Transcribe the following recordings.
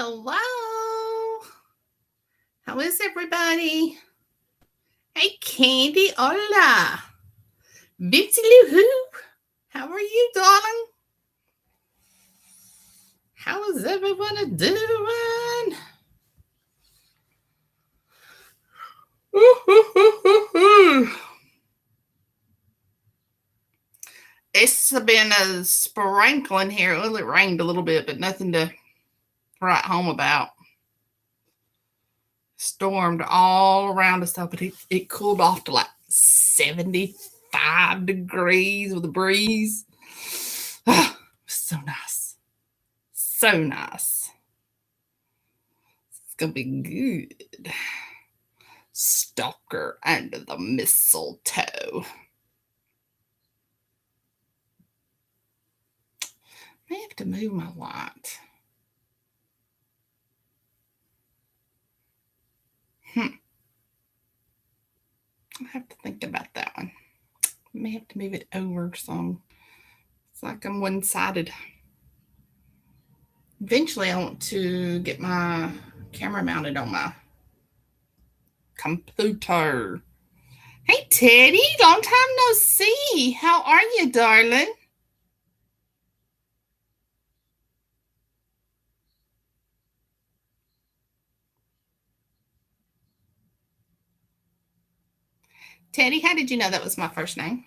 Hello. How is everybody? Hey, Candy. Hola. Bitsy Lou Hoo. How are you, darling? How is everyone doing? It's been a sprinkling here. Well, it rained a little bit, but nothing to write home about. Stormed all around us, but it cooled off to like 75 degrees with a breeze. So nice. So nice. It's going to be good. Stalker under the mistletoe. I have to move my light. I have to think about that one. I may have to move it over some. It's like I'm one-sided. Eventually, I want to get my camera mounted on my computer. Hey, Teddy, long time no see. How are you, darling? Teddy, how did you know that was my first name?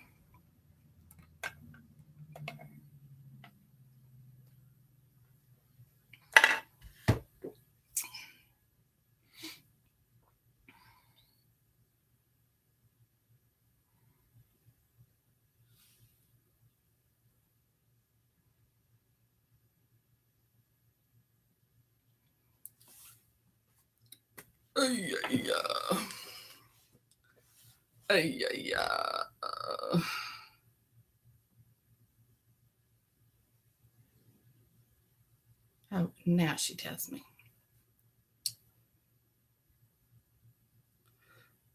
Oh, now she tells me.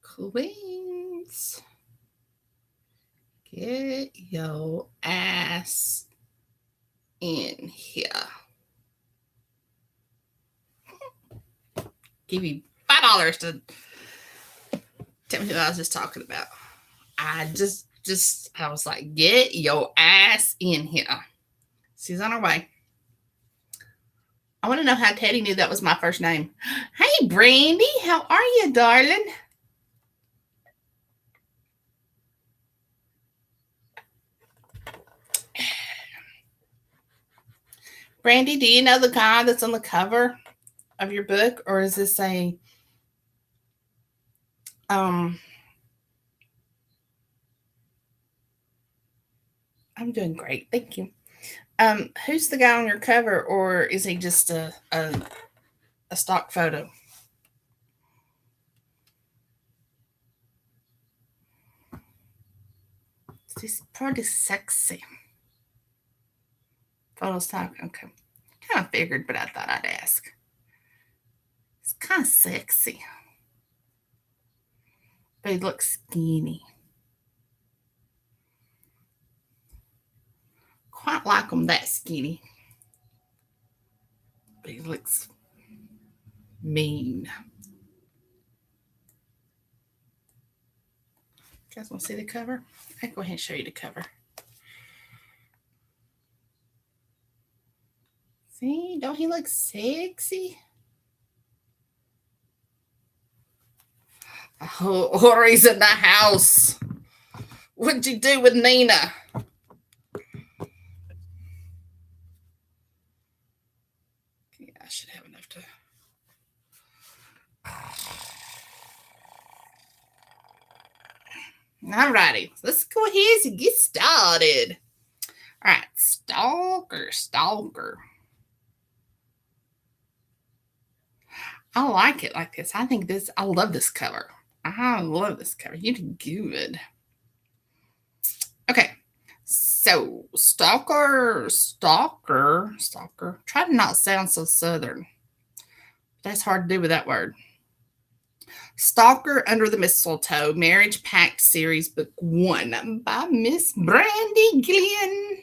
Queens, get your ass in here. Give you $5 to tell me who I was just talking about. I was like, get your ass in here. She's on her way. I want to know how Teddy knew that was my first name. Hey, Brandi, how are you, darling? Brandi, do you know the guy that's on the cover of your book, or is this a I'm doing great, thank you. Who's the guy on your cover, or is he just a stock photo? He's pretty sexy. Photo stock, okay. Kind of figured, but I thought I'd ask. It's kind of sexy, but he looks skinny. Quite like him that skinny, but he looks mean. You guys want to see the cover? I'll go ahead and show you the cover. See, don't he look sexy? Oh, Ori's in the house. What'd you do with Nina? Yeah, I should have enough to. Alrighty, let's go ahead and get started. All right, Stalker. I like it like this. I love this cover. I love this cover. You did good. Okay, so Stalker. Try to not sound so southern. That's hard to do with that word. Stalker Under the Mistletoe, Marriage Pact Series, Book 1 by Miss Brandi Gillilan.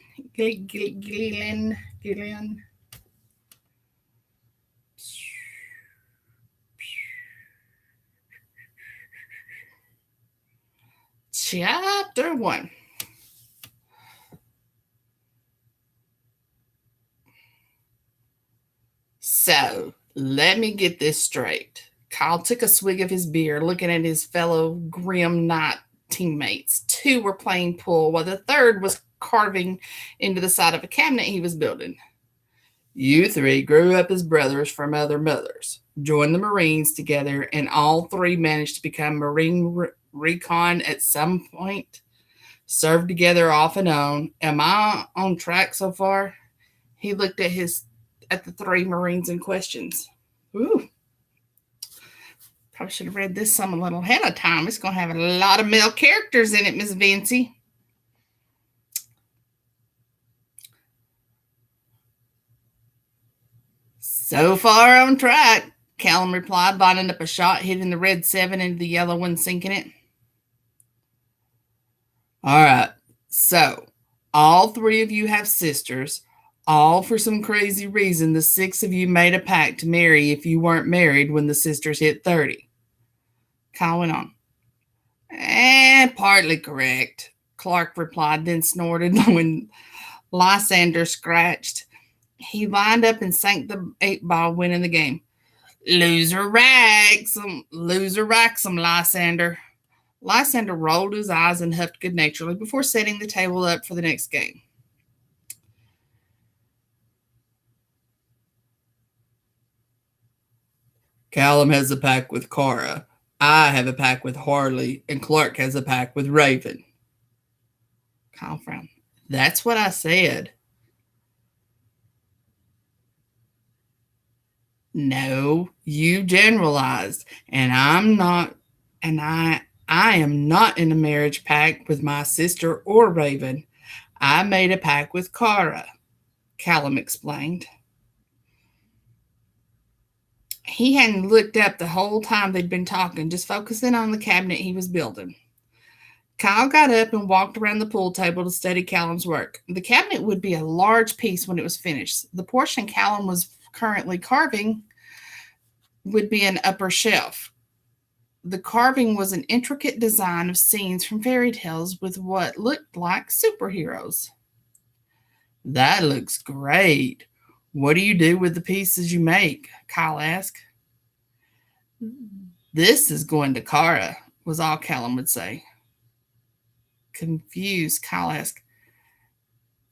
Chapter 1. So, let me get this straight. Kyle took a swig of his beer, looking at his fellow grim knight teammates. Two were playing pool, while the third was carving into the side of a cabinet he was building. You three grew up as brothers from other mothers, joined the Marines together, and all three managed to become Marine recon at some point. Served together off and on. Am I on track so far? He looked at the three Marines in questions. Ooh, probably should have read this some a little ahead of time. It's going to have a lot of male characters in it, Miss Vincy. So far on track, Callum replied, lining up a shot, hitting the red 7 into the yellow one, sinking it. All right, so all three of you have sisters. All for some crazy reason, the 6 of you made a pact to marry if you weren't married when the sisters hit 30. Kyle went on. Partly correct, Clark replied, then snorted when Lysander scratched. He lined up and sank the 8-ball, winning the game. Loser racks 'em, Lysander. Lysander rolled his eyes and huffed good-naturedly before setting the table up for the next game. Callum has a pact with Cara. I have a pact with Harley, and Clark has a pact with Raven. Kyle frowned. That's what I said. No, you generalized, and I am not in a marriage pact with my sister or Raven. I made a pact with Cara, Callum explained. He hadn't looked up the whole time they'd been talking, just focusing on the cabinet he was building. Kyle got up and walked around the pool table to study Callum's work. The cabinet would be a large piece when it was finished. The portion Callum was currently carving would be an upper shelf. The carving was an intricate design of scenes from fairy tales with what looked like superheroes. That looks great. What do you do with the pieces you make? Kyle asked. This is going to Cara, was all Callum would say. Confused, Kyle asked,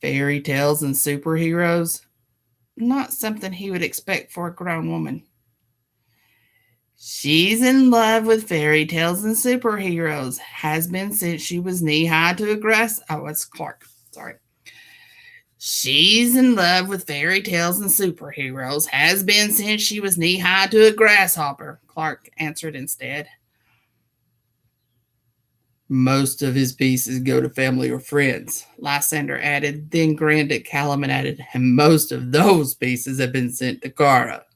fairy tales and superheroes? Not something he would expect for a grown woman. She's in love with fairy tales and superheroes. Has been since she was knee-high to a grass... Oh, it's Clark. Sorry. She's in love with fairy tales and superheroes. Has been since she was knee-high to a grasshopper, Clark answered instead. Most of his pieces go to family or friends, Lysander added, then grinned at Callum and added, and most of those pieces have been sent to Cara.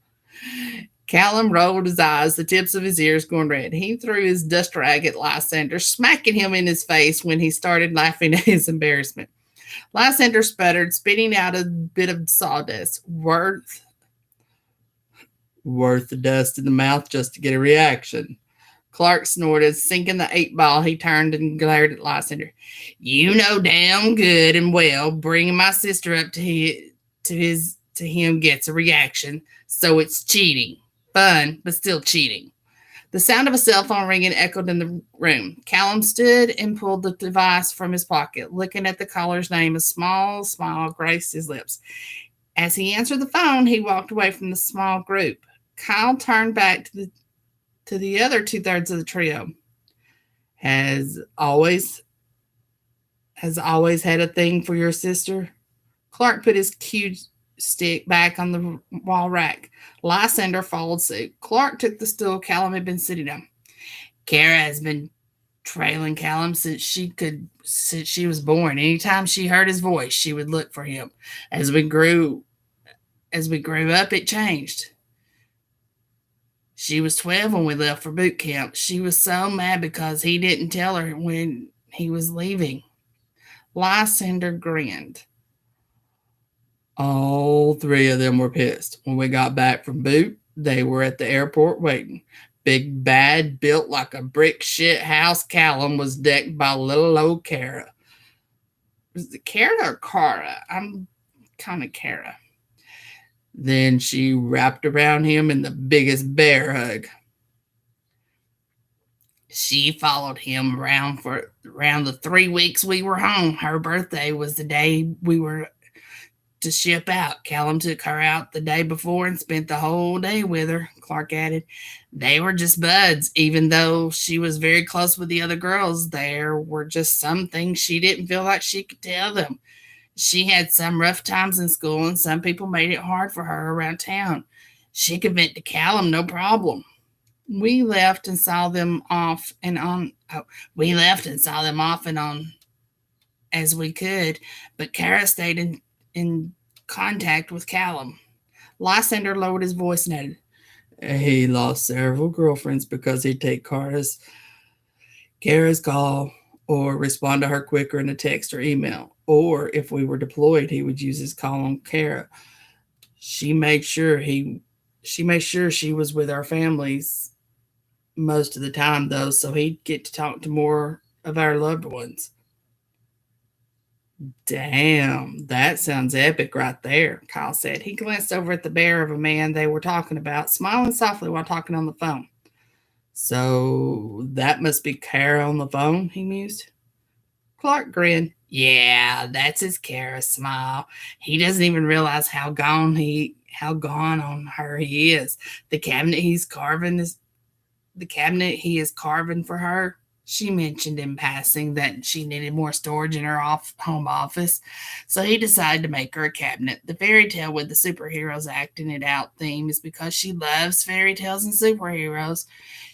Callum rolled his eyes, the tips of his ears going red. He threw his dust rag at Lysander, smacking him in his face when he started laughing at his embarrassment. Lysander sputtered, spitting out a bit of sawdust. Worth the dust in the mouth just to get a reaction. Clark snorted, sinking the 8-ball. He turned and glared at Lysander. You know damn good and well bringing my sister up to him gets a reaction, so it's cheating. Fun, but still cheating. The sound of a cell phone ringing echoed in the room. Callum stood and pulled the device from his pocket. Looking at the caller's name, a small smile graced his lips. As he answered the phone, he walked away from the small group. Kyle turned back to the other 2/3 of the trio. Has always had a thing for your sister? Clark put his cue stick back on the wall rack. Lysander followed suit. Clark took the stool Callum had been sitting on. Cara has been trailing Callum since she was born. Anytime she heard his voice, she would look for him. As we grew up, it changed. She was 12 when we left for boot camp. She was so mad because he didn't tell her when he was leaving. Lysander grinned. All 3 of them were pissed. When we got back from boot, they were at the airport waiting. big bad, built like a brick shit house Callum was decked by little old Kara. Was it Kara or Cara? I'm kind of Kara. Then she wrapped around him in the biggest bear hug. She followed him around for around the 3 weeks we were home. Her birthday was the day we were to ship out. Callum took her out the day before and spent the whole day with her, Clark added. They were just buds, even though she was very close with the other girls. There were just some things she didn't feel like she could tell them. She had some rough times in school, and some people made it hard for her around town. She could vent to Callum, no problem. We left and saw them off and on. Oh, we left and saw them off and on as we could, but Kara stayed in contact with Callum. Lysander lowered his voice and added, he lost several girlfriends because he'd take Kara's call or respond to her quicker in a text or email. Or if we were deployed, he would use his call on Kara. She made sure she was with our families most of the time, though, so he'd get to talk to more of our loved ones. Damn, that sounds epic right there, Kyle said. He glanced over at the bear of a man they were talking about, smiling softly while talking on the phone. So that must be Kara on the phone, he mused. Clark grinned. Yeah, that's his Kara smile. He doesn't even realize how gone on her he is. The cabinet he is carving for her. She mentioned in passing that she needed more storage in her home office, so he decided to make her a cabinet. The fairy tale with the superheroes acting it out theme is because she loves fairy tales and superheroes.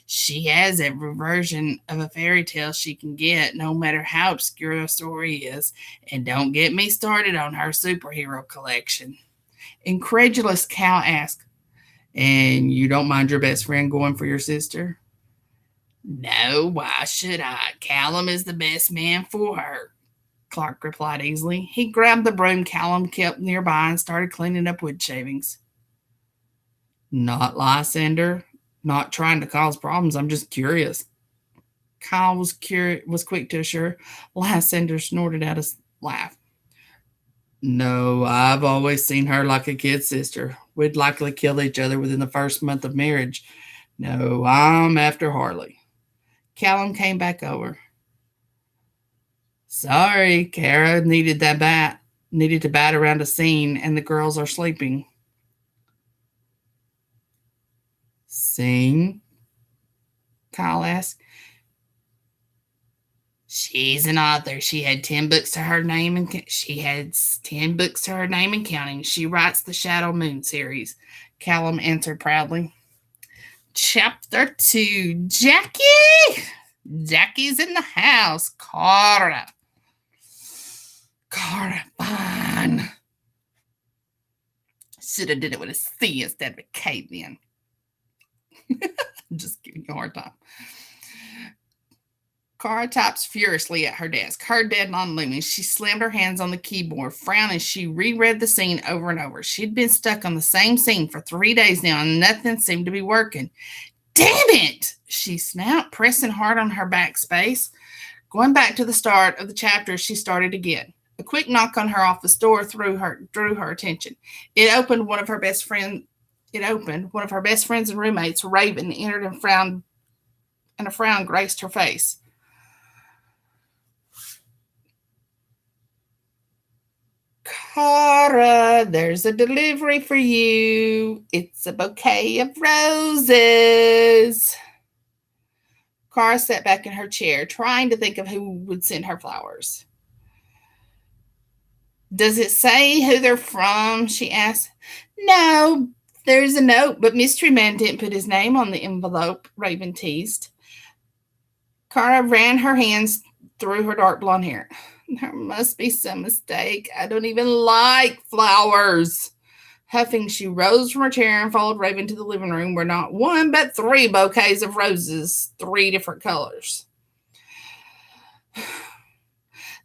She has every version of a fairy tale she can get, no matter how obscure a story is. And don't get me started on her superhero collection. Incredulous Cal asked, and you don't mind your best friend going for your sister? No, why should I? Callum is the best man for her, Clark replied easily. He grabbed the broom Callum kept nearby and started cleaning up wood shavings. Not Lysander, not trying to cause problems. I'm just curious. Kyle was quick to assure. Lysander snorted out a laugh. No, I've always seen her like a kid sister. We'd likely kill each other within the first month of marriage. No, I'm after Harley. Callum came back over. Sorry, Kara needed to bat around a scene, and the girls are sleeping. Scene? Kyle asked. She's an author. She had 10 books to her name and counting. She writes the Shadow Moon series. Callum answered proudly. Chapter 2. Jackie's in the house. Cara, fine. Should have did it with a C instead of a K then. I'm just giving you a hard time. Cara types furiously at her desk, her deadline looming. She slammed her hands on the keyboard, frowning. She reread the scene over and over. She'd been stuck on the same scene for 3 days now, and nothing seemed to be working. Damn it! She snapped, pressing hard on her backspace. Going back to the start of the chapter, she started again. A quick knock on her office door drew her attention. It opened. One of her best friends and roommates, Raven, entered and frowned, and a frown graced her face. Cara, there's a delivery for you. It's a bouquet of roses. Cara sat back in her chair, trying to think of who would send her flowers. Does it say who they're from? She asked. No, there's a note, but Mystery Man didn't put his name on the envelope, Raven teased. Cara ran her hands through her dark blonde hair. There must be some mistake. I don't even like flowers. Huffing, she rose from her chair and followed Raven to the living room where not one but 3 bouquets of roses, 3 different colors.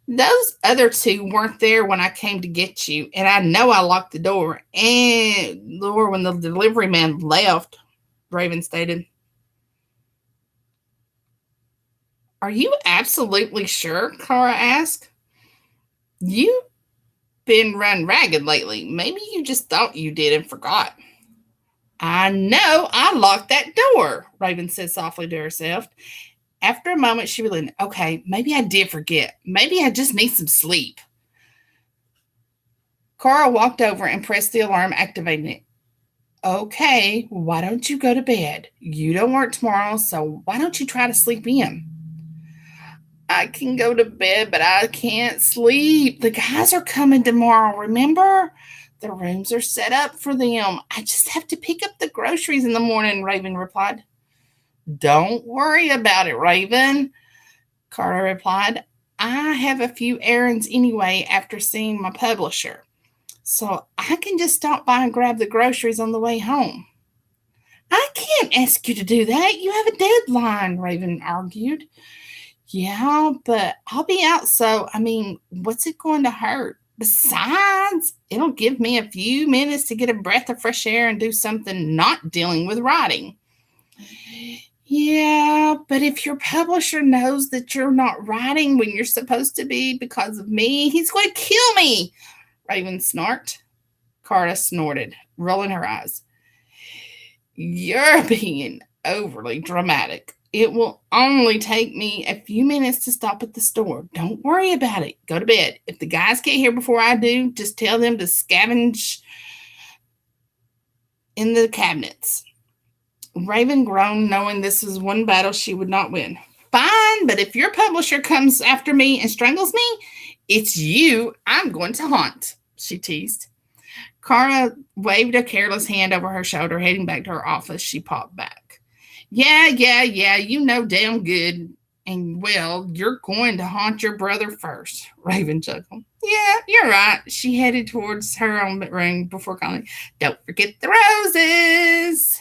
Those other 2 weren't there when I came to get you, and I know I locked the door when the delivery man left, Raven stated. Are you absolutely sure? Cora asked. You've been run ragged lately. Maybe you just thought you did and forgot. I know I locked that door, Raven said softly to herself. After a moment, she realized, okay, maybe I did forget. Maybe I just need some sleep. Cora walked over and pressed the alarm, activating it. Okay, why don't you go to bed? You don't work tomorrow, so why don't you try to sleep in? I can go to bed, but I can't sleep. The guys are coming tomorrow, remember? The rooms are set up for them. I just have to pick up the groceries in the morning, Raven replied. Don't worry about it, Raven, Carter replied. I have a few errands anyway after seeing my publisher, so I can just stop by and grab the groceries on the way home. I can't ask you to do that. You have a deadline, Raven argued. Yeah, but I'll be out, so, what's it going to hurt? Besides, it'll give me a few minutes to get a breath of fresh air and do something not dealing with writing. Yeah, but if your publisher knows that you're not writing when you're supposed to be because of me, he's going to kill me, Raven snarked. Carta snorted, rolling her eyes. You're being overly dramatic. It will only take me a few minutes to stop at the store. Don't worry about it. Go to bed. If the guys get here before I do, just tell them to scavenge in the cabinets. Raven groaned, knowing this was one battle she would not win. Fine, but if your publisher comes after me and strangles me, it's you I'm going to haunt, she teased. Cara waved a careless hand over her shoulder, heading back to her office. She popped back. Yeah, you know damn good. And, well, you're going to haunt your brother first, Raven chuckled. Yeah, you're right. She headed towards her own room before calling, don't forget the roses.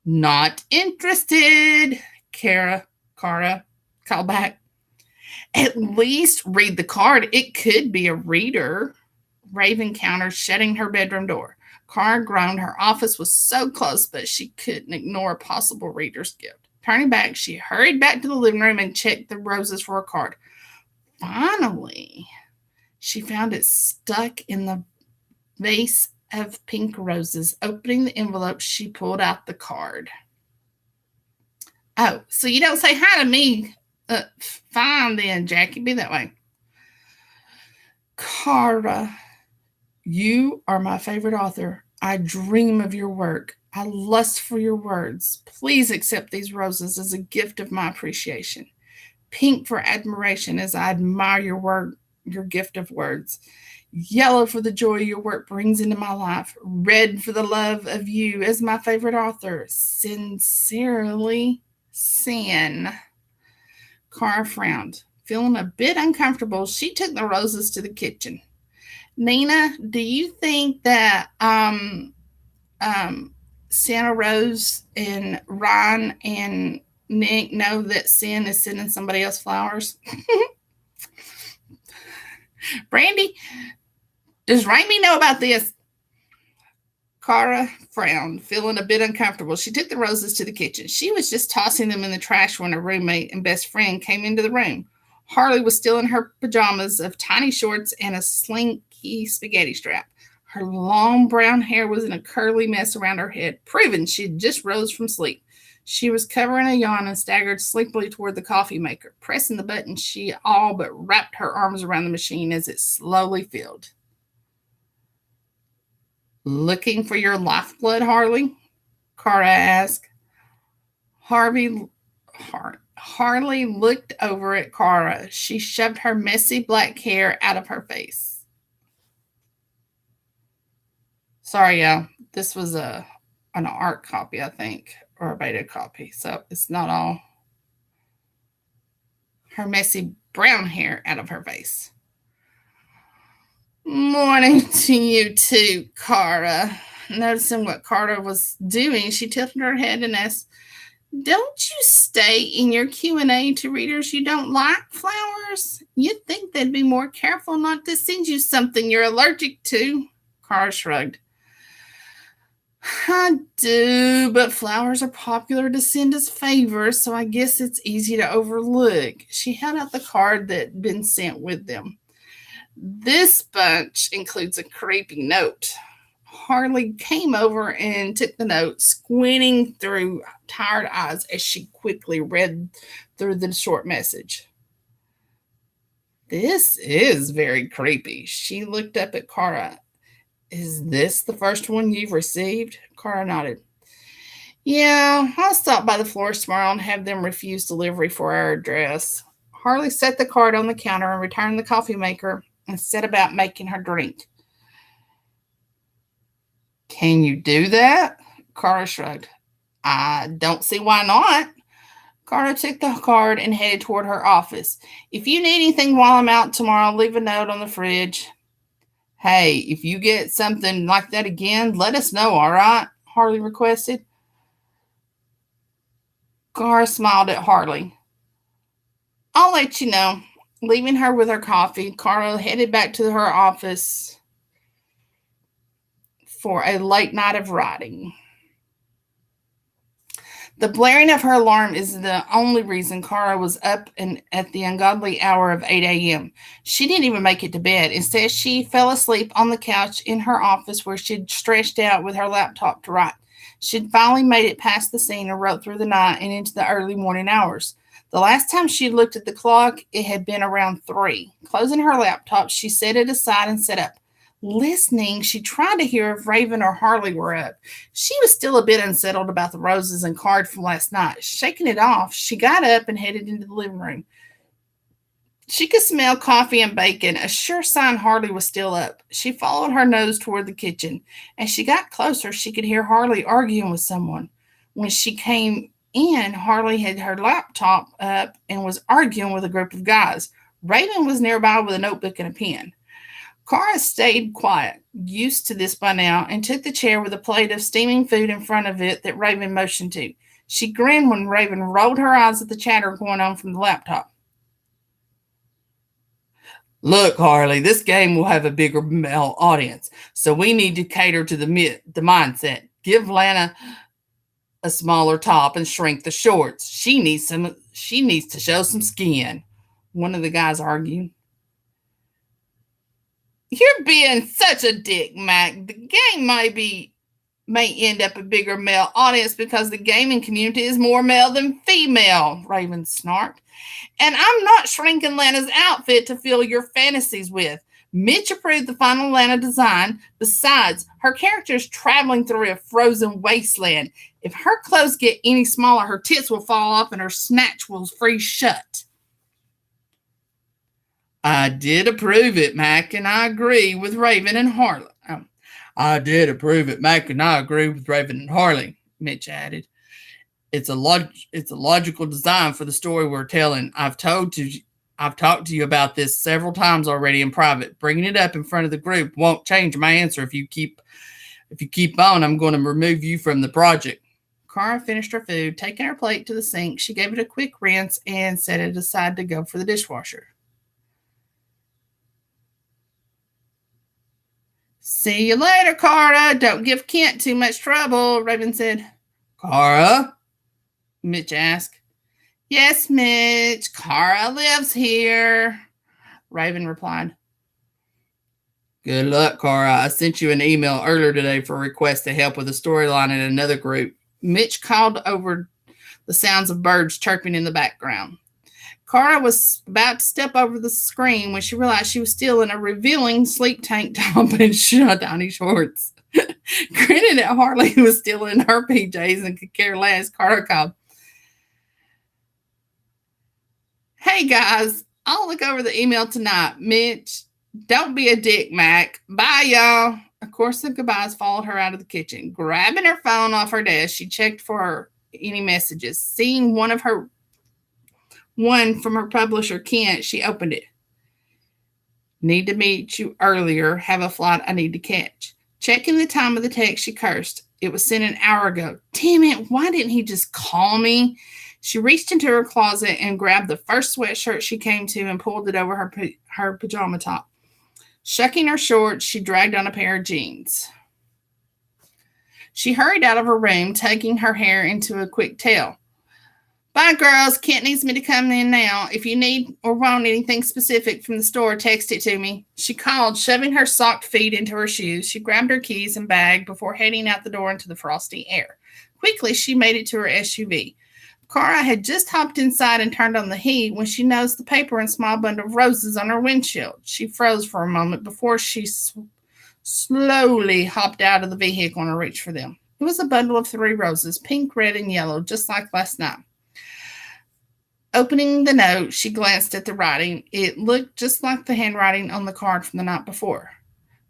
Not interested, Cara called back. At least read the card. It could be a reader, Raven countered, shutting her bedroom door. Cara groaned. Her office was so close, but she couldn't ignore a possible reader's gift. Turning back, she hurried back to the living room and checked the roses for a card. Finally, she found it stuck in the vase of pink roses. Opening the envelope, she pulled out the card. Oh, so you don't say hi to me? Fine then, Jackie. Be that way. Cara, you are my favorite author. I dream of your work. I lust for your words. Please accept these roses as a gift of my appreciation. Pink for admiration as I admire your work, your gift of words. Yellow for the joy your work brings into my life. Red for the love of you as my favorite author. Sincerely, Sin. Cara frowned. Feeling a bit uncomfortable, she took the roses to the kitchen. Nina, do you think that Santa Rose and Ryan and Nick know that Sin is sending somebody else flowers? Brandi, does Raimi know about this? Cara frowned, feeling a bit uncomfortable. She took the roses to the kitchen. She was just tossing them in the trash when her roommate and best friend came into the room. Harley was still in her pajamas of tiny shorts and a slinky spaghetti strap. Her long brown hair was in a curly mess around her head, proving she'd just rose from sleep. She was covering a yawn and staggered sleepily toward the coffee maker. Pressing the button, she all but wrapped her arms around the machine as it slowly filled. Looking for your lifeblood, Harley? Cara asked. Harley looked over at Cara. She shoved her messy black hair out of her face. Sorry, y'all. This was an art copy, I think, or a beta copy. So it's not all her messy brown hair out of her face. Morning to you too, Cara. Noticing what Cara was doing, she tilted her head and asked, don't you stay in your Q&A to readers you don't like flowers? You'd think they'd be more careful not to send you something you're allergic to. Cara shrugged. I do, but flowers are popular to send as favors, so I guess it's easy to overlook. She held out the card that had been sent with them. This bunch includes a creepy note. Harley came over and took the note, squinting through tired eyes as she quickly read through the short message. This is very creepy. She looked up at Kara. Is this the first one you've received? Kara nodded. Yeah, I'll stop by the florist tomorrow and have them refuse delivery for our address. Harley set the card on the counter and returned the coffee maker and set about making her drink. Can you do that? Kara shrugged. I don't see why not. Kara took the card and headed toward her office. If you need anything while I'm out tomorrow, leave a note on the fridge. Hey, if you get something like that again, let us know, all right? Harley requested. Kara smiled at Harley. I'll let you know. Leaving her with her coffee, Kara headed back to her office for a late night of writing. The blaring of her alarm is the only reason Kara was up and at the ungodly hour of 8 a.m. She didn't even make it to bed. Instead, she fell asleep on the couch in her office where she'd stretched out with her laptop to write. She'd finally made it past the scene and wrote through the night and into the early morning hours. The last time she looked at the clock, it had been around 3. Closing her laptop, she set it aside and sat up. Listening, she tried to hear if Raven or Harley were up. She was still a bit unsettled about the roses and card from last night. Shaking it off, she got up and headed into the living room. She could smell coffee and bacon, a sure sign Harley was still up. She followed her nose toward the kitchen. As she got closer, she could hear Harley arguing with someone. When she came in, Harley had her laptop up and was arguing with a group of guys. Raven was nearby with a notebook and a pen. Kara stayed quiet, used to this by now, and took the chair with a plate of steaming food in front of it that Raven motioned to. She grinned when Raven rolled her eyes at the chatter going on from the laptop. Look, Harley, this game will have a bigger male audience, so we need to cater to the mindset. Give Lana a smaller top and shrink the shorts. She needs to show some skin. One of the guys argued. You're being such a dick, Mac. The game may end up a bigger male audience because the gaming community is more male than female, Raven snarked. And I'm not shrinking Lana's outfit to fill your fantasies with. Mitch approved the final Lana design. Besides, her character is traveling through a frozen wasteland. If her clothes get any smaller, her tits will fall off and her snatch will freeze shut. I did approve it, Mac, and I agree with Raven and Harley. I did approve it, Mac, and I agree with Raven and Harley, Mitch added. It's a logical design for the story we're telling. I've talked to you about this several times already in private. Bringing it up in front of the group won't change my answer. If you keep on, I'm going to remove you from the project. Kara finished her food, taking her plate to the sink. She gave it a quick rinse and set it aside to go for the dishwasher. See you later, Kara. Don't give Kent too much trouble, Raven said. Kara? Mitch asked. Yes, Mitch. Kara lives here, Raven replied. Good luck, Kara. I sent you an email earlier today for a request to help with a storyline in another group. Mitch called over the sounds of birds chirping in the background. Kara was about to step over the screen when she realized she was still in a revealing sleep tank top and tiny shorts. Grinning at Harley, who was still in her PJs and could care less, Kara called, Hey guys, I'll look over the email tonight. Mitch, don't be a dick, Mac. Bye, y'all. Of course, the goodbyes followed her out of the kitchen. Grabbing her phone off her desk, she checked for any messages. Seeing one from her publisher, Kent, she opened it. Need to meet you earlier. Have a flight I need to catch. Checking the time of the text, she cursed. It was sent an hour ago. Damn it, why didn't he just call me? She reached into her closet and grabbed the first sweatshirt she came to and pulled it over her pajama top. Shucking her shorts, she dragged on a pair of jeans. She hurried out of her room, tugging her hair into a quick tail. Bye, girls. Kent needs me to come in now. If you need or want anything specific from the store, text it to me. She called, shoving her socked feet into her shoes. She grabbed her keys and bag before heading out the door into the frosty air. Quickly, she made it to her SUV. Cara had just hopped inside and turned on the heat when she noticed the paper and small bundle of roses on her windshield. She froze for a moment before she slowly hopped out of the vehicle and reached for them. It was a bundle of 3 roses, pink, red, and yellow, just like last night. Opening the note, she glanced at the writing. It looked just like the handwriting on the card from the night before.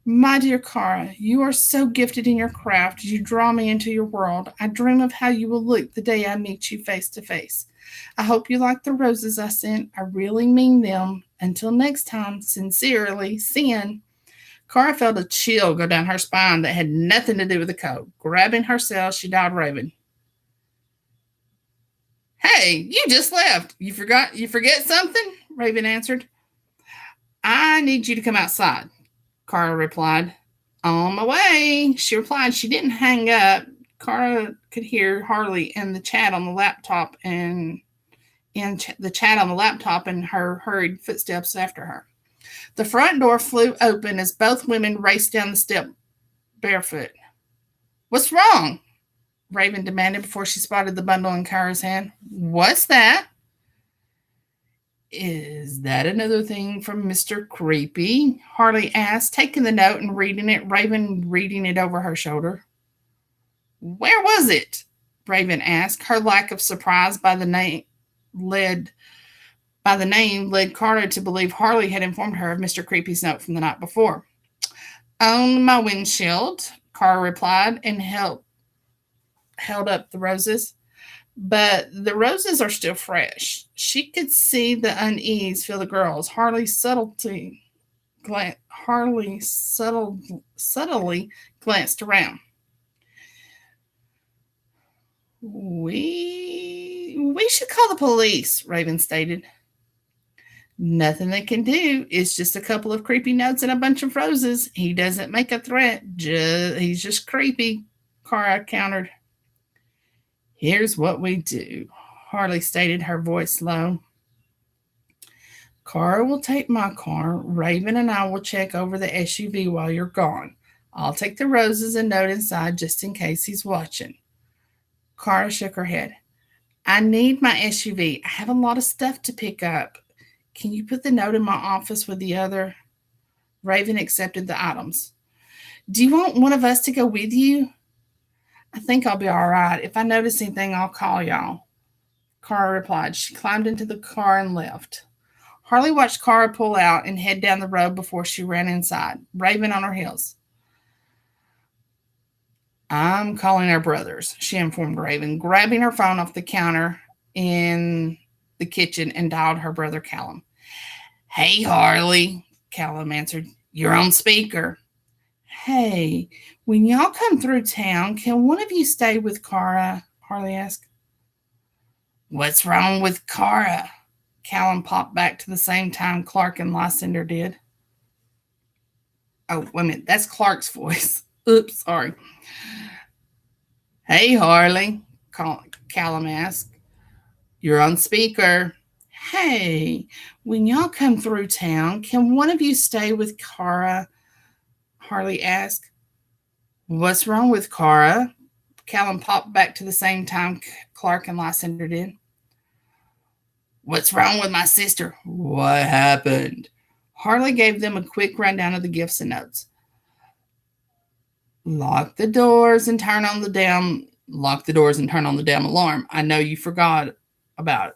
My dear Cara, you are so gifted in your craft. You draw me into your world. I dream of how you will look the day I meet you face to face. I hope you like the roses I sent. I really mean them. Until next time, sincerely, Sin. Cara felt a chill go down her spine that had nothing to do with the code. Grabbing her cell, she dialed Raven. Hey, you just left. You forget something? Raven answered. I need you to come outside, Cara replied. On my way, she replied. She didn't hang up. Cara could hear Harley in the chat on the laptop and her hurried footsteps after her. The front door flew open as both women raced down the step barefoot. What's wrong? Raven demanded before she spotted the bundle in Cara's hand. What's that? Is that another thing from Mr. Creepy? Harley asked, taking the note and reading it, Raven reading it over her shoulder. Where was it? Raven asked. Her lack of surprise by the name led Cara to believe Harley had informed her of Mr. Creepy's note from the night before. On my windshield, Cara replied and held up the roses. But the roses are still fresh. She could see the unease fill the girls. Harley subtly glanced around. We should call the police, Raven stated. Nothing they can do. It's just a couple of creepy notes and a bunch of roses. He doesn't make a threat. He's just creepy, Cara countered. Here's what we do, Harley stated, her voice low. Cara will take my car. Raven and I will check over the SUV while you're gone. I'll take the roses and note inside just in case he's watching. Cara shook her head. I need my SUV. I have a lot of stuff to pick up. Can you put the note in my office with the other? Raven accepted the items. Do you want one of us to go with you? I think I'll be all right. If I notice anything, I'll call y'all. Cara replied. She climbed into the car and left. Harley watched Cara pull out and head down the road before she ran inside, Raven on her heels. I'm calling our brothers, she informed Raven, grabbing her phone off the counter in the kitchen and dialed her brother Callum. Hey, Harley, Callum answered. You're on speaker. Hey, when y'all come through town, can one of you stay with Cara? Harley asked. What's wrong with Cara? Callum popped back to the same time Clark and Lysander did. Oh, wait a minute. That's Clark's voice. Oops, sorry. Hey, Harley, Callum asked. You're on speaker. Hey, when y'all come through town, can one of you stay with Cara? Harley asked. What's wrong with Cara? Callum popped back to the same time Clark and Lysander did. What's wrong with my sister? What happened? Harley gave them a quick rundown of the gifts and notes. Lock the doors and turn on the damn alarm. I know you forgot about it.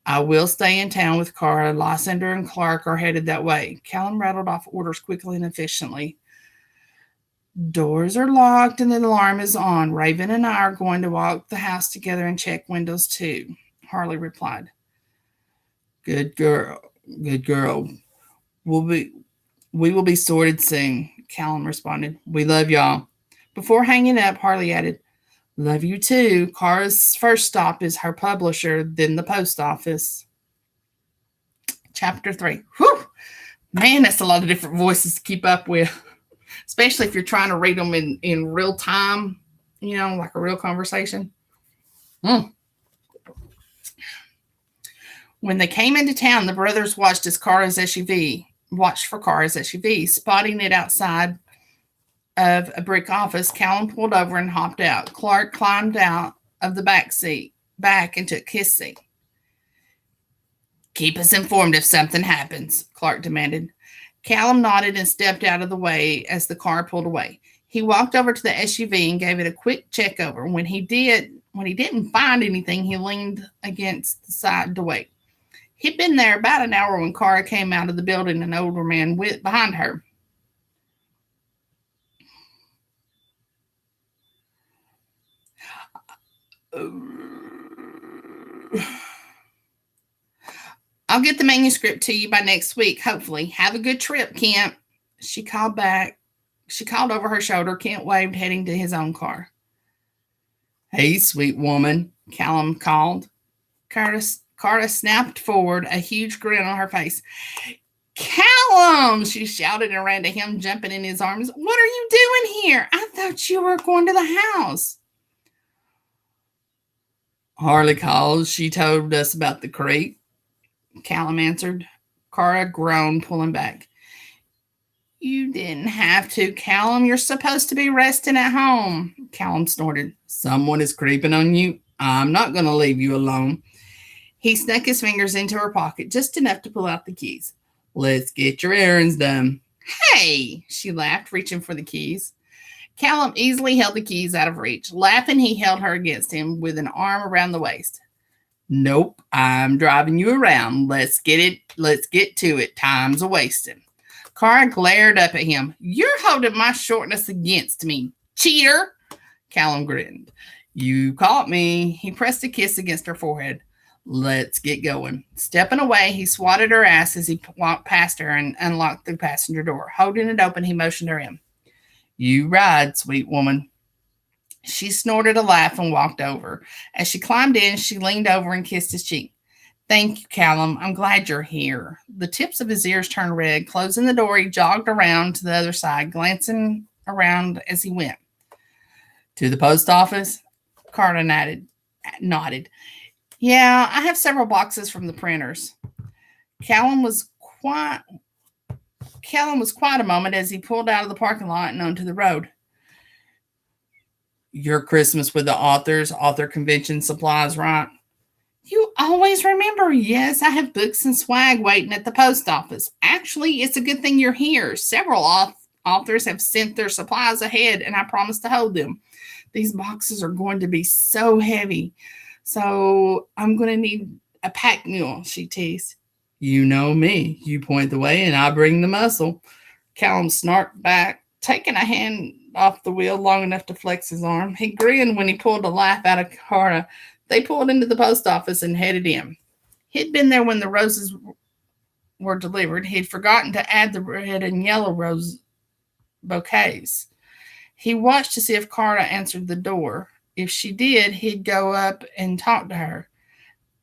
I will stay in town with Cara. Lysander and Clark are headed that way. Callum rattled off orders quickly and efficiently. Doors are locked and the alarm is on. Raven and I are going to walk the house together and check windows too, Harley replied. Good girl. We will be sorted soon, Callum responded. We love y'all. Before hanging up, Harley added, love you too. Cara's first stop is her publisher, then the post office. Chapter 3. Whew! Man, that's a lot of different voices to keep up with, especially if you're trying to read them in real time. like a real conversation. Mm. When they came into town, the brothers watched for Cara's SUV, spotting it outside of a brick office. Callum pulled over and hopped out. Clark climbed out of the back and took his seat. Keep us informed if something happens, Clark demanded. Callum nodded and stepped out of the way as the car pulled away. He walked over to the SUV and gave it a quick check over. When he didn't find anything, he leaned against the side to wait. He'd been there about an hour when Cara came out of the building, an older man behind her. I'll get the manuscript to you by next week, hopefully. Have a good trip, Kent. She called back. She called over her shoulder. Kent waved, heading to his own car. Hey, sweet woman, Callum called. Cara snapped forward, a huge grin on her face. Callum, she shouted and ran to him, jumping in his arms. What are you doing here? I thought you were going to the house. Harley called. She told us about the creek, Callum answered. Cara groaned, pulling back. You didn't have to, Callum. You're supposed to be resting at home. Callum snorted. Someone is creeping on you. I'm not going to leave you alone. He snuck his fingers into her pocket, just enough to pull out the keys. Let's get your errands done. Hey, she laughed, reaching for the keys. Callum easily held the keys out of reach. Laughing, he held her against him with an arm around the waist. Nope, I'm driving you around. Let's get to it. Time's a wasting. Cara glared up at him. You're holding my shortness against me, cheater. Callum grinned. You caught me. He pressed a kiss against her forehead. Let's get going. Stepping away, he swatted her ass as he walked past her and unlocked the passenger door. Holding it open, he motioned her in. You ride, sweet woman. She snorted a laugh and walked over. As she climbed in, she leaned over and kissed his cheek. Thank you, Callum. I'm glad you're here. The tips of his ears turned red. Closing the door, he jogged around to the other side, glancing around as he went. To the post office? Cara nodded. Yeah, I have several boxes from the printers. Callum was quite a moment as he pulled out of the parking lot and onto the road. Your Christmas with the author convention supplies, right? You always remember. Yes, I have books and swag waiting at the post office. Actually, it's a good thing you're here. Several authors have sent their supplies ahead, and I promise to hold them. These boxes are going to be so heavy. So I'm going to need a pack mule, she teased. You know me. You point the way and I bring the muscle. Callum snarked back, taking a hand off the wheel long enough to flex his arm. He grinned when he pulled a laugh out of Cara. They pulled into the post office and headed in. He'd been there when the roses were delivered. He'd forgotten to add the red and yellow rose bouquets. He watched to see if Cara answered the door. If she did, he'd go up and talk to her.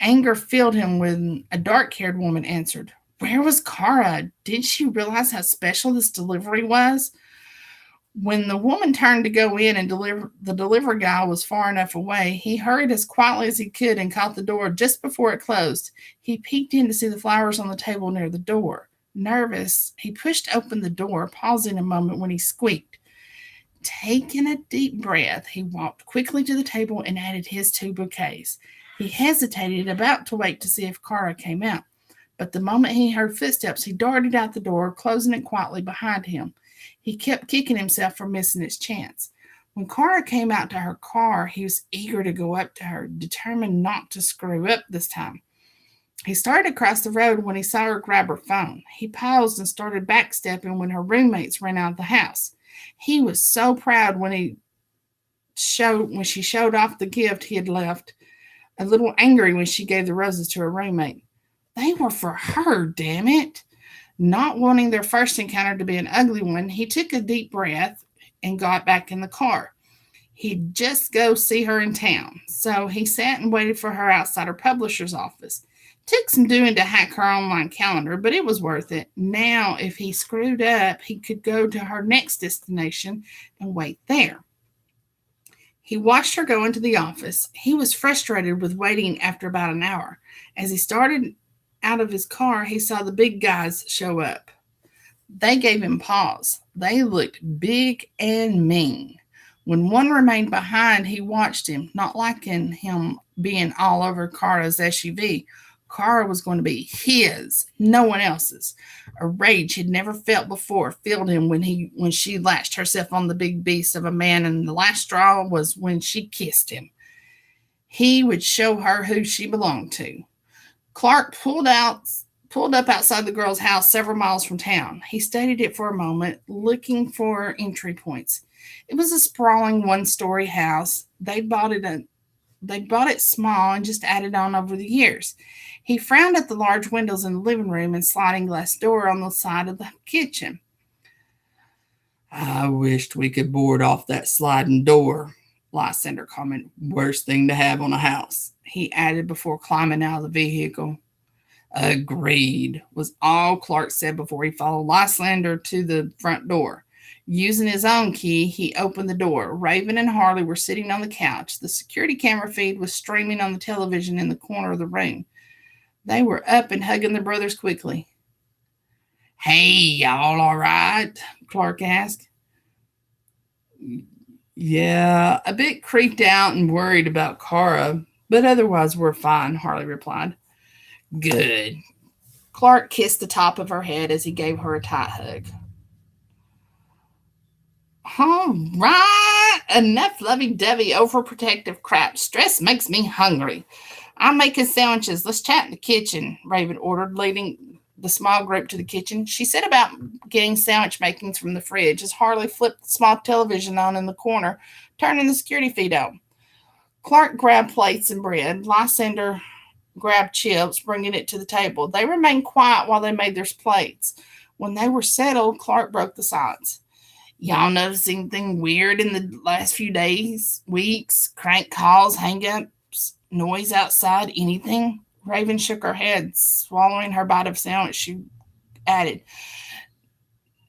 Anger filled him when a dark-haired woman answered. Where was Cara? Did she realize how special this delivery was? When the woman turned to go in and the delivery guy was far enough away, he hurried as quietly as he could and caught the door just before it closed. He peeked in to see the flowers on the table near the door. Nervous, he pushed open the door, pausing a moment when he squeaked. Taking a deep breath, he walked quickly to the table and added his 2 bouquets. He hesitated, about to wait to see if Cara came out. But the moment he heard footsteps, he darted out the door, closing it quietly behind him. He kept kicking himself for missing his chance. When Cara came out to her car, he was eager to go up to her, determined not to screw up this time. He started across the road when he saw her grab her phone. He paused and started backstepping when her roommates ran out of the house. He was so proud when she showed off the gift he had left, a little angry when she gave the roses to her roommate. They were for her, damn it. Not wanting their first encounter to be an ugly one, he took a deep breath and got back in the car. He'd just go see her in town, so he sat and waited for her outside her publisher's office. Took some doing to hack her online calendar, but it was worth it. Now, if he screwed up, he could go to her next destination and wait there. He watched her go into the office. He was frustrated with waiting after about an hour. As he started out of his car, he saw the big guys show up. They gave him pause. They looked big and mean. When one remained behind, he watched him, not liking him being all over Kara's SUV. Kara was going to be his, no one else's. A rage he'd never felt before filled him when she latched herself on the big beast of a man, and the last straw was when she kissed him. He would show her who she belonged to. Clark pulled up outside the girl's house several miles from town. He studied it for a moment, looking for entry points. It was a sprawling one-story house. They'd bought it small and just added on over the years. He frowned at the large windows in the living room and sliding glass door on the side of the kitchen. I wished we could board off that sliding door, Lysander commented. Worst thing to have on a house, he added before climbing out of the vehicle. Agreed, was all Clark said before he followed Lysander to the front door. Using his own key, he opened the door. Raven and Harley were sitting on the couch. The security camera feed was streaming on the television in the corner of the room. They were up and hugging their brothers quickly. Hey, y'all all right? Clark asked. Yeah, a bit creeped out and worried about Kara, but otherwise we're fine, Harley replied. Good. Clark kissed the top of her head as he gave her a tight hug. All right, enough lovey-dovey, overprotective crap. Stress makes me hungry. I'm making sandwiches. Let's chat in the kitchen, Raven ordered, leading the small group to the kitchen. She set about getting sandwich makings from the fridge as Harley flipped the small television on in the corner, turning the security feed on. Clark grabbed plates and bread. Lysander grabbed chips, bringing it to the table. They remained quiet while they made their plates. When they were settled, Clark broke the silence. Y'all notice anything weird in the last few days, weeks? Crank calls, hang-ups, noise outside, anything? Raven shook her head, swallowing her bite of sandwich. She added,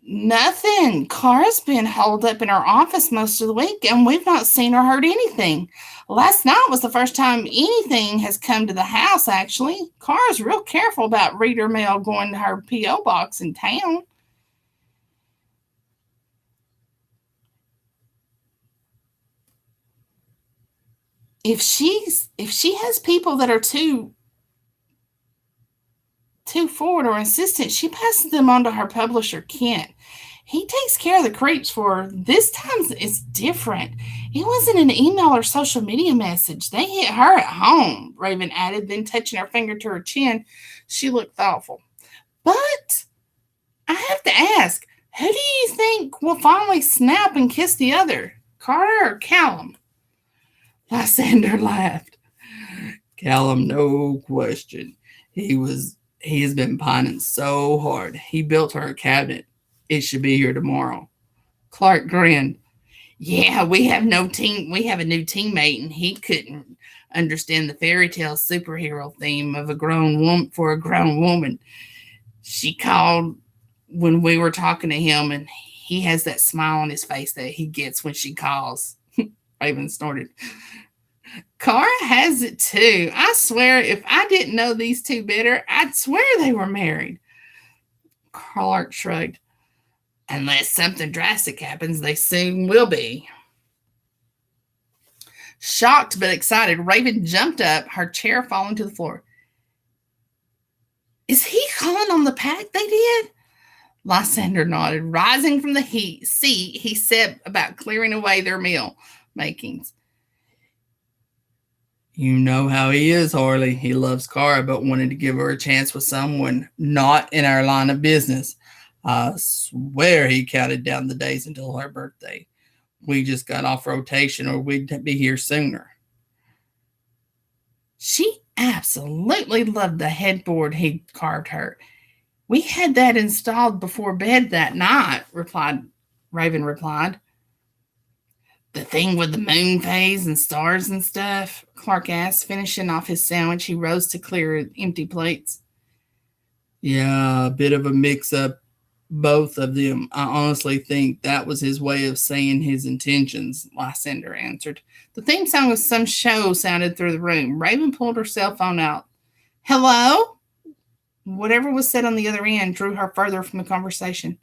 Nothing. Kara's been holed up in her office most of the week, and we've not seen or heard anything. Last night was the first time anything has come to the house, actually. Kara's real careful about reader mail going to her P.O. box in town. If she has people that are too forward or insistent, she passes them on to her publisher, Kent. He takes care of the creeps for her. This time it's different. It wasn't an email or social media message. They hit her at home, Raven added, then touching her finger to her chin, she looked thoughtful. But I have to ask, who do you think will finally snap and kiss the other, Carter or Callum? Lysander laughed. Callum, no question. He has been pining so hard. He built her a cabinet. It should be here tomorrow. Clark grinned. Yeah, we have a new teammate, and he couldn't understand the fairy tale superhero theme of a grown woman for a grown woman. She called when we were talking to him, and he has that smile on his face that he gets when she calls. Raven snorted. Cara has it too. I swear, if I didn't know these two better, I'd swear they were married. Clark shrugged. Unless something drastic happens, they soon will be. Shocked but excited, Raven jumped up, her chair falling to the floor. Is he calling on the Pact they did? Lysander nodded. Rising from the seat, he said about clearing away their meal makings. You know how he is, Harley. He loves Cara, but wanted to give her a chance with someone not in our line of business. I swear he counted down the days until her birthday. We just got off rotation or we'd be here sooner. She absolutely loved the headboard he'd carved her. We had that installed before bed that night, Raven replied. The thing with the moon phase and stars and stuff? Clark asked, finishing off his sandwich. He rose to clear empty plates. Yeah, a bit of a mix-up, Both of them. I honestly think that was his way of saying his intentions, Lysander answered. The theme song of some show sounded through the room. Raven pulled her cell phone out. Hello? Whatever was said on the other end drew her further from the conversation.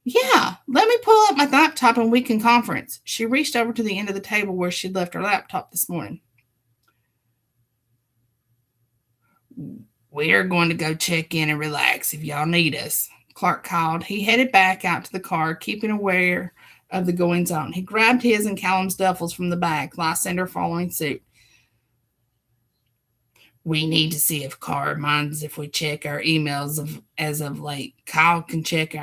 Yeah, let me pull up my laptop and we can conference. She reached over to the end of the table where she'd left her laptop this morning. We're going to go check in and relax if y'all need us, Clark called. He headed back out to the car, keeping aware of the goings on. He grabbed his and Callum's duffels from the back, Lysander following suit. We need to see if Carr minds if we check our emails as of late. Kyle can check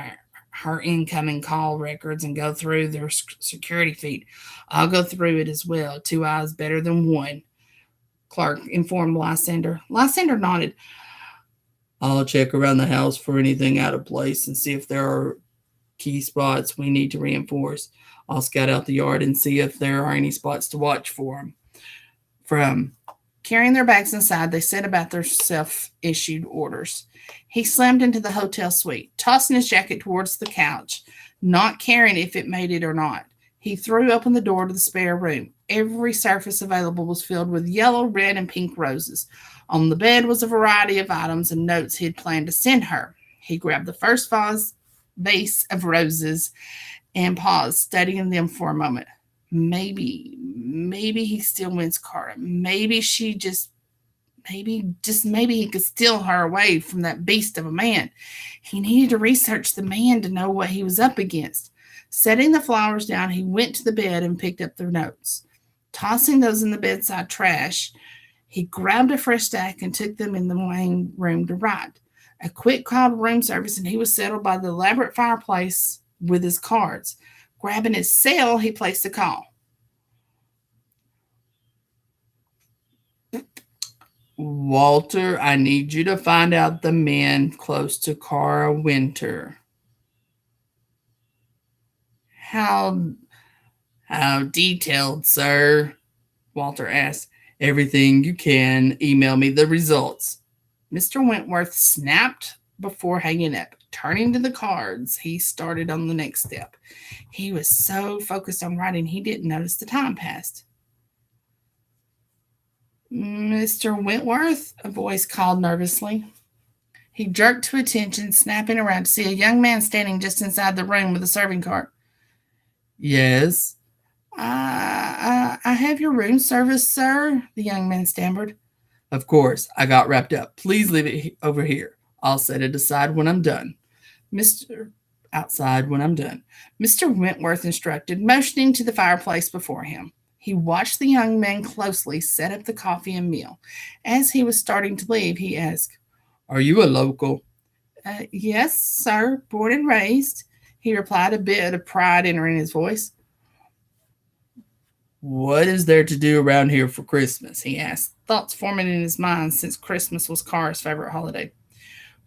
her incoming call records and go through their security feed. I'll go through it as well. 2 eyes better than one, Clark informed Lysander. Lysander nodded. I'll check around the house for anything out of place and see if there are key spots we need to reinforce. I'll scout out the yard and see if there are any spots to watch for them. From carrying their bags inside, they set about their self-issued orders. He slammed into the hotel suite, tossing his jacket towards the couch, not caring if it made it or not. He threw open the door to the spare room. Every surface available was filled with yellow, red, and pink roses. On the bed was a variety of items and notes he had planned to send her. He grabbed the first vase of roses and paused, studying them for a moment. Maybe he still wins Cara. Maybe he could steal her away from that beast of a man. He needed to research the man to know what he was up against. Setting the flowers down, he went to the bed and picked up the notes. Tossing those in the bedside trash, he grabbed a fresh stack and took them in the main room to write. A quick call to room service, and he was settled by the elaborate fireplace with his cards. Grabbing his cell, he placed a call. Walter, I need you to find out the men close to Cara Winter. How detailed, sir? Walter asked. Everything you can. Email me the results. Mr. Wentworth snapped before hanging up. Turning to the cards, he started on the next step. He was so focused on writing, he didn't notice the time passed. Mr. Wentworth, a voice called nervously. He jerked to attention, snapping around to see a young man standing just inside the room with a serving cart. Yes. I have your room service, sir, the young man stammered. Of course, I got wrapped up. Please leave it over here. I'll set it aside when I'm done. Outside when I'm done. Mr. Wentworth instructed, motioning to the fireplace before him. He watched the young man closely set up the coffee and meal. As he was starting to leave, he asked, Are you a local? Yes, sir, born and raised, he replied, a bit of pride entering his voice. What is there to do around here for Christmas? He asked, thoughts forming in his mind since Christmas was Cara's favorite holiday.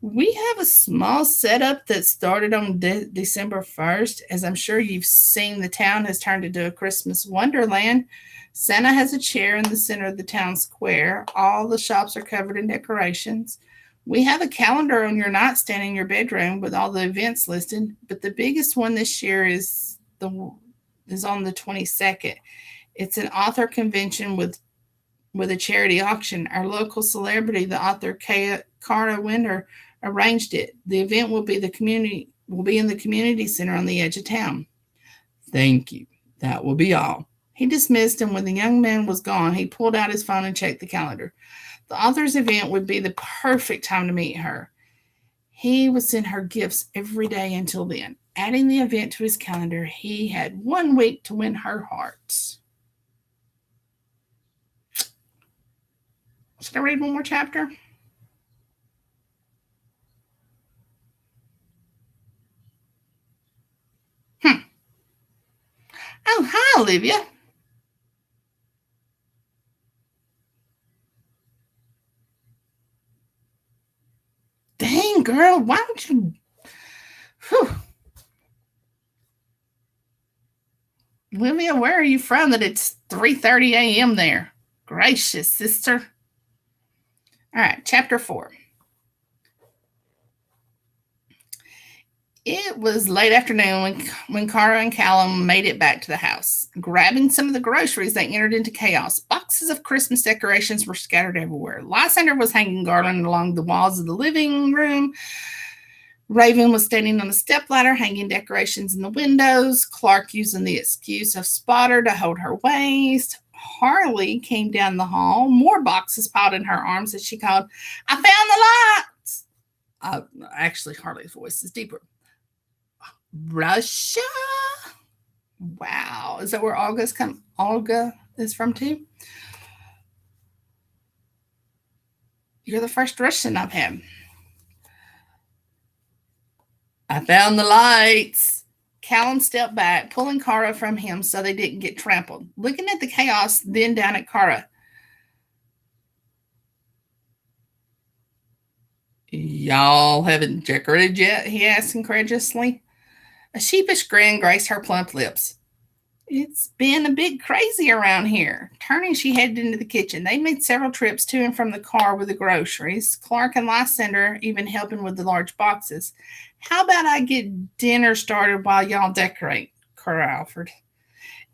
We have a small setup that started on December 1st. As I'm sure you've seen, the town has turned into a Christmas wonderland. Santa has a chair in the center of the town square. All the shops are covered in decorations. We have a calendar on your nightstand in your bedroom with all the events listed, but the biggest one this year is on the 22nd. It's an author convention with a charity auction. Our local celebrity, the author Cara Winter, arranged it. The event will be in the community center on the edge of town. Thank you. That will be all. He dismissed, and when the young man was gone, he pulled out his phone and checked the calendar. The author's event would be the perfect time to meet her. He would send her gifts every day until then. Adding the event to his calendar, he had 1 week to win her heart. Should I read one more chapter? Oh, hi, Olivia. Dang, girl, why don't you... Whew. Olivia, where are you from that it's 3:30 a.m. there? Gracious, sister. All right, chapter 4. It was late afternoon when Cara and Callum made it back to the house. Grabbing some of the groceries, they entered into chaos. Boxes of Christmas decorations were scattered everywhere. Lysander was hanging garland along the walls of the living room. Raven was standing on a stepladder, hanging decorations in the windows. Clark using the excuse of Spotter to hold her waist. Harley came down the hall, more boxes piled in her arms as she called, "I found the lights!" Actually, Harley's voice is deeper. Russia? Wow. Is that where Olga is from too? You're the first Russian I've had. I found the lights. Callum stepped back, pulling Cara from him so they didn't get trampled. Looking at the chaos, then down at Cara. Y'all haven't decorated yet? He asked incredulously. A sheepish grin graced her plump lips. It's been a bit crazy around here. Turning, she headed into the kitchen. They made several trips to and from the car with the groceries. Clark and Lysander even helping with the large boxes. How about I get dinner started while y'all decorate? Cara offered.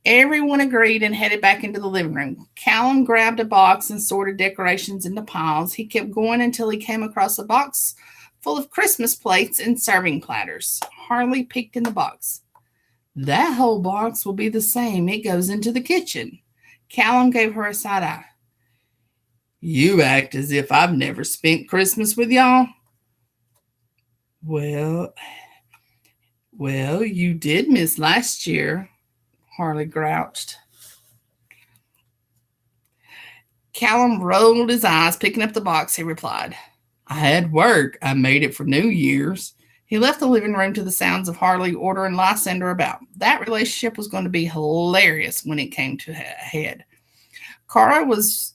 Everyone agreed and headed back into the living room. Callum grabbed a box and sorted decorations into piles. He kept going until he came across a box full of Christmas plates and serving platters. Harley peeked in the box. That whole box will be the same. It goes into the kitchen. Callum gave her a side eye. You act as if I've never spent Christmas with y'all. Well, you did miss last year, Harley grouched. Callum rolled his eyes, picking up the box. He replied, I had work. I made it for New Year's. He left the living room to the sounds of Harley ordering Lysander about. That relationship was going to be hilarious when it came to a head. Cara was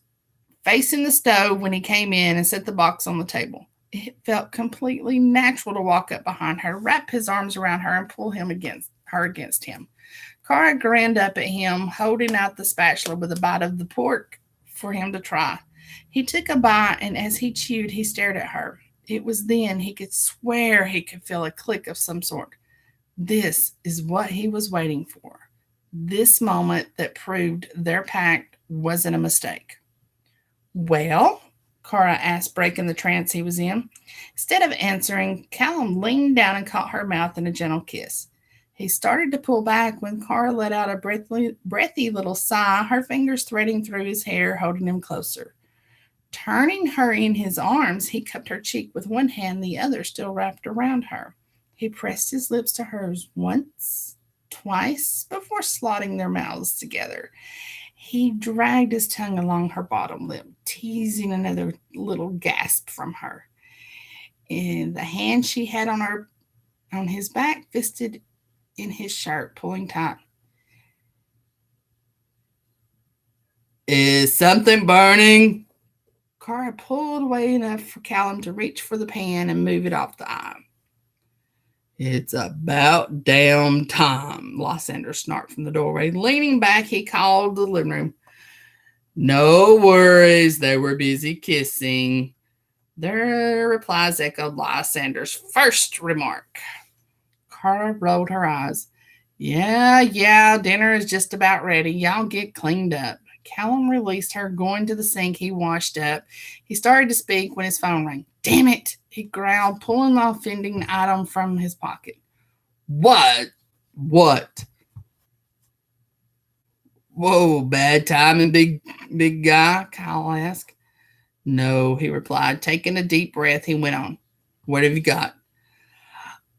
facing the stove when he came in and set the box on the table. It felt completely natural to walk up behind her, wrap his arms around her, and pull her against him. Cara grinned up at him, holding out the spatula with a bite of the pork for him to try. He took a bite, and as he chewed, he stared at her. It was then he could swear he could feel a click of some sort. This is what he was waiting for. This moment that proved their pact wasn't a mistake. Well, Cara asked, breaking the trance he was in. Instead of answering, Callum leaned down and caught her mouth in a gentle kiss. He started to pull back when Cara let out a breathy little sigh, her fingers threading through his hair, holding him closer. Turning her in his arms, he cupped her cheek with one hand, the other still wrapped around her. He pressed his lips to hers once, twice, before slotting their mouths together. He dragged his tongue along her bottom lip, teasing another little gasp from her. And the hand she had on his back fisted in his shirt, pulling tight. Is something burning? Cara pulled away enough for Callum to reach for the pan and move it off the eye. It's about damn time, Lysander snarked from the doorway. Leaning back, he called the living room. No worries, they were busy kissing. Their replies echoed Lysander's first remark. Cara rolled her eyes. Yeah, dinner is just about ready. Y'all get cleaned up. Callum released her, going to the sink. He washed up. He started to speak when his phone rang. Damn it, he growled, pulling the offending item from his pocket. What? Whoa, bad timing, big guy, Kyle asked. No, he replied. Taking a deep breath, he went on. What have you got?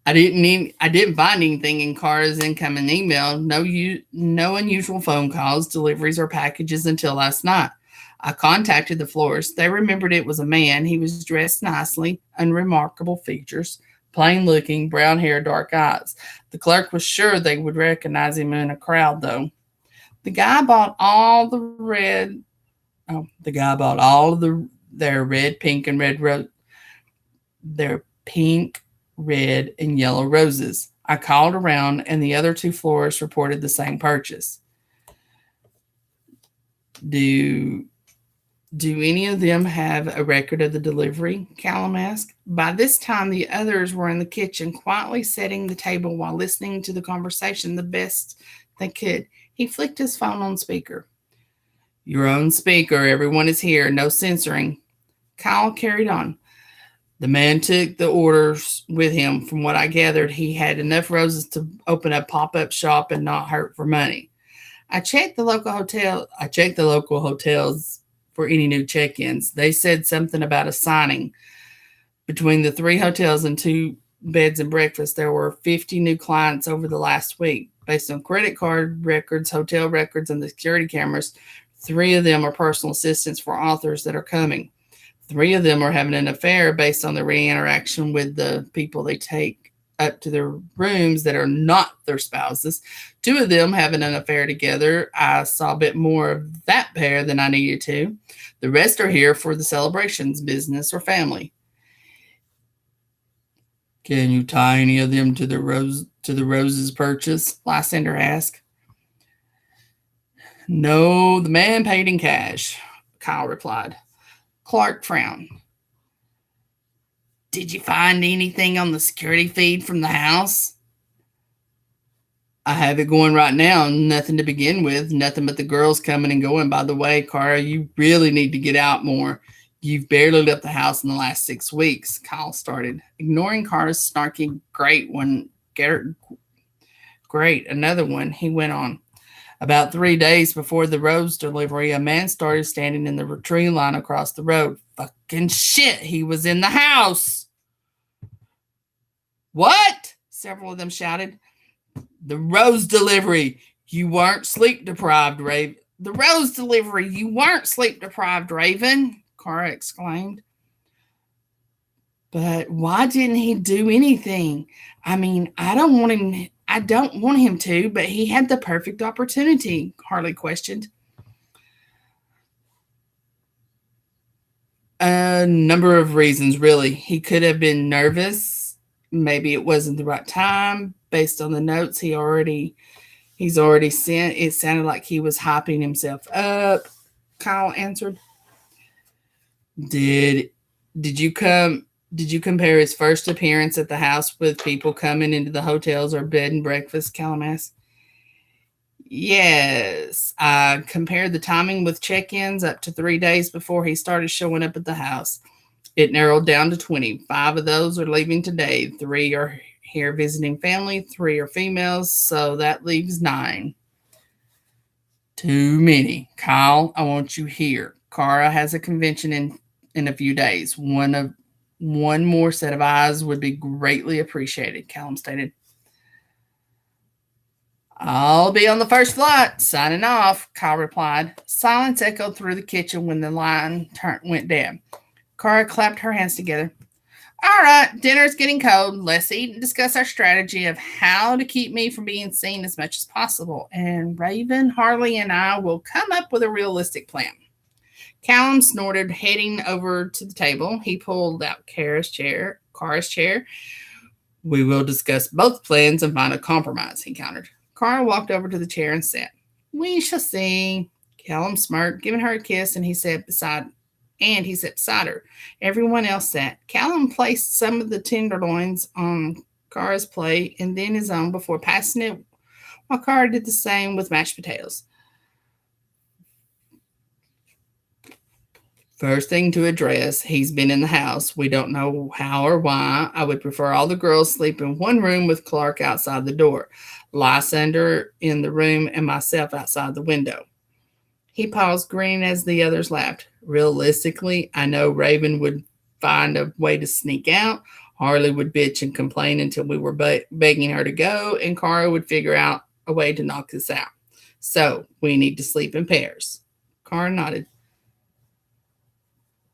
I didn't find anything in Cara's incoming email. No unusual phone calls, deliveries, or packages until last night. I contacted the florist. They remembered it was a man. He was dressed nicely, unremarkable features, plain looking, brown hair, dark eyes. The clerk was sure they would recognize him in a crowd, though. The guy bought all their red, pink, and their pink, red, and yellow roses. I called around, and the other two florists reported the same purchase. Do Do any of them have a record of the delivery? Callum asked. By this time, the others were in the kitchen, quietly setting the table while listening to the conversation the best they could. He flicked his phone on speaker. Your own speaker. Everyone is here. No censoring. Kyle carried on. The man took the orders with him. From what I gathered, he had enough roses to open a pop-up shop and not hurt for money. I checked the local hotels for any new check-ins. They said something about a signing. Between the 3 hotels and 2 beds and breakfast, there were 50 new clients over the last week. Based on credit card records, hotel records, and the security cameras, 3 of them are personal assistants for authors that are coming. 3 of them are having an affair based on the re-interaction with the people they take up to their rooms that are not their spouses. 2 of them having an affair together. I saw a bit more of that pair than I needed to. The rest are here for the celebrations, business, or family. Can you tie any of them to the roses purchase? Lysander asked. No, the man paid in cash, Kyle replied. Clark frowned. Did you find anything on the security feed from the house? I have it going right now. Nothing to begin with. Nothing but the girls coming and going. By the way, Cara, you really need to get out more. You've barely left the house in the last 6 weeks, Kyle started, ignoring Cara's snarky great, another one, he went on. About 3 days before the rose delivery, a man started standing in the tree line across the road. Fucking shit, he was in the house. What? Several of them shouted. The rose delivery. You weren't sleep deprived, Raven. The rose delivery. You weren't sleep deprived, Raven, Cara exclaimed. But why didn't he do anything? I mean, I don't want him to, but he had the perfect opportunity, Harley questioned. A number of reasons, really. He could have been nervous. Maybe it wasn't the right time. Based on the notes he's already sent, it sounded like he was hyping himself up, Kyle answered. Did you compare his first appearance at the house with people coming into the hotels or bed and breakfast, Callum asked. Yes, I compared the timing with check-ins up to 3 days before he started showing up at the house. It narrowed down to 20. 5 of those are leaving today. 3 are here visiting family. 3 are females, so that leaves 9. Too many. Kyle, I want you here. Cara has a convention in a few days. One more set of eyes would be greatly appreciated, Callum stated. I'll be on the first flight. Signing off, Kyle replied. Silence echoed through the kitchen when the line went dead. Cara clapped her hands together. All right, dinner's getting cold. Let's eat and discuss our strategy of how to keep me from being seen as much as possible. And Raven, Harley, and I will come up with a realistic plan. Callum snorted, heading over to the table. He pulled out Cara's chair. We will discuss both plans and find a compromise, he countered. Cara walked over to the chair and sat. We shall see. Callum smirked, giving her a kiss, and he sat beside her. Everyone else sat. Callum placed some of the tenderloins on Cara's plate and then his own before passing it, while Cara did the same with mashed potatoes. First thing to address, he's been in the house. We don't know how or why. I would prefer all the girls sleep in one room with Clark outside the door, Lysander in the room, and myself outside the window. He paused, grinning as the others laughed. Realistically, I know Raven would find a way to sneak out. Harley would bitch and complain until we were begging her to go, and Cara would figure out a way to knock us out. So, we need to sleep in pairs. Cara nodded.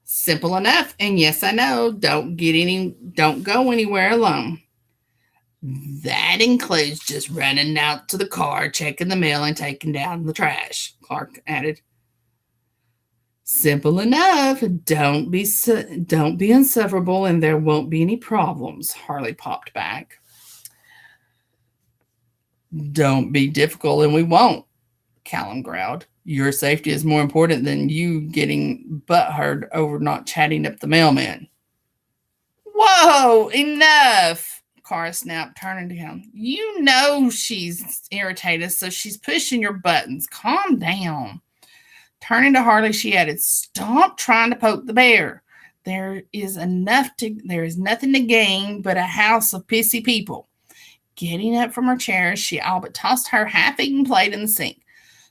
Simple enough, and yes, I know, don't go anywhere alone. That includes just running out to the car, checking the mail, and taking down the trash, Clark added. Simple enough. Don't be insufferable, and there won't be any problems, Harley popped back. Don't be difficult, and we won't. Callum growled. Your safety is more important than you getting butthurt over not chatting up the mailman. Whoa, enough, Cara snapped, turning to him. You know she's irritated, so she's pushing your buttons. Calm down. Turning to Harley, she added, stop trying to poke the bear. There is nothing to gain but a house of pissy people. Getting up from her chair, she all but tossed her half-eaten plate in the sink.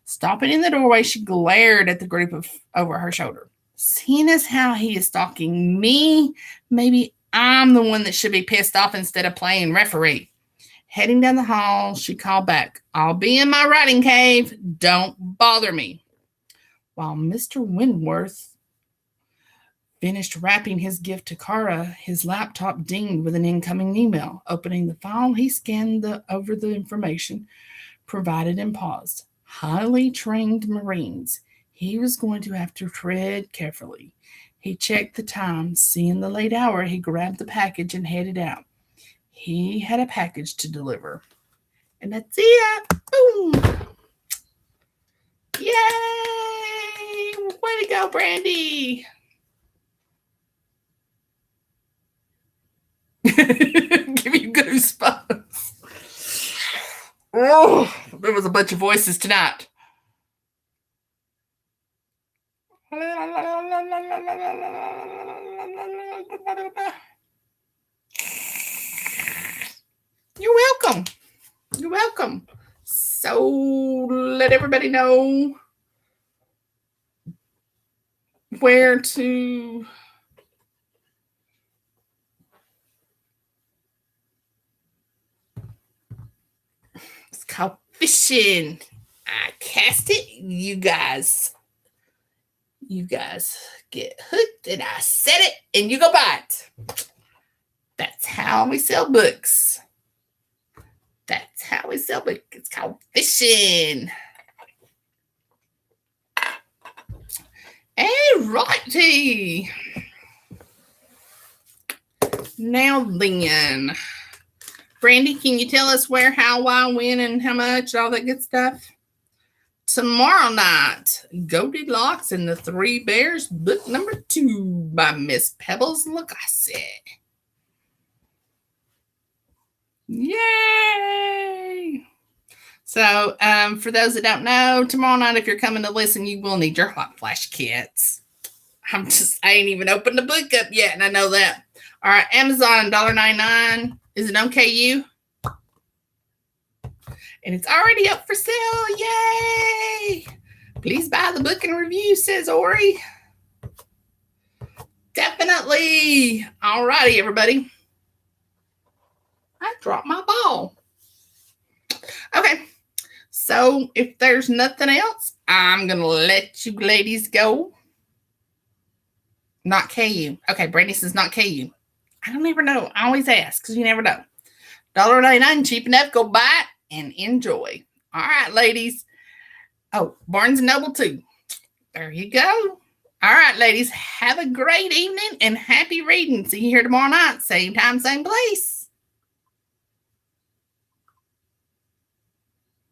Stopping in the doorway, she glared at the group over her shoulder. Seeing as how he is stalking me, maybe I'm the one that should be pissed off instead of playing referee. Heading down the hall, she called back, I'll be in my writing cave. Don't bother me. While Mr. Wentworth finished wrapping his gift to Cara, his laptop dinged with an incoming email. Opening the file, he scanned over the information provided and paused. Highly trained Marines. He was going to have to tread carefully. He checked the time. Seeing the late hour, he grabbed the package and headed out. He had a package to deliver. And that's it. Boom. Yay! Way to go, Brandi. Give you goosebumps. Oh, there was a bunch of voices tonight. You're welcome. You're welcome. So let everybody know where to it's called fishing. I cast it. You guys get hooked and I set it and you go buy it. That's how we sell books. That's how we sell books. It's called fishing. Alrighty. Now then, Brandi, can you tell us where, how, why, when, and how much, all that good stuff? Tomorrow night, Goldilocks and the Three Bears, book number 2 by Miss Pebbles Lagasse. Yay! So, for those that don't know, tomorrow night, if you're coming to listen, you will need your hot flash kits. I ain't even opened the book up yet, and I know that. All right, Amazon, $1.99. Is it on KU? And it's already up for sale. Yay! Please buy the book and review, says Ori. Definitely. All righty, everybody. I dropped my ball. Okay. So if there's nothing else, I'm going to let you ladies go. Not KU. Okay, Brandi says not KU. I don't ever know. I always ask because you never know. $1.99, cheap enough. Go buy it and enjoy. All right, ladies. Oh, Barnes & Noble too. There you go. All right, ladies. Have a great evening and happy reading. See you here tomorrow night. Same time, same place.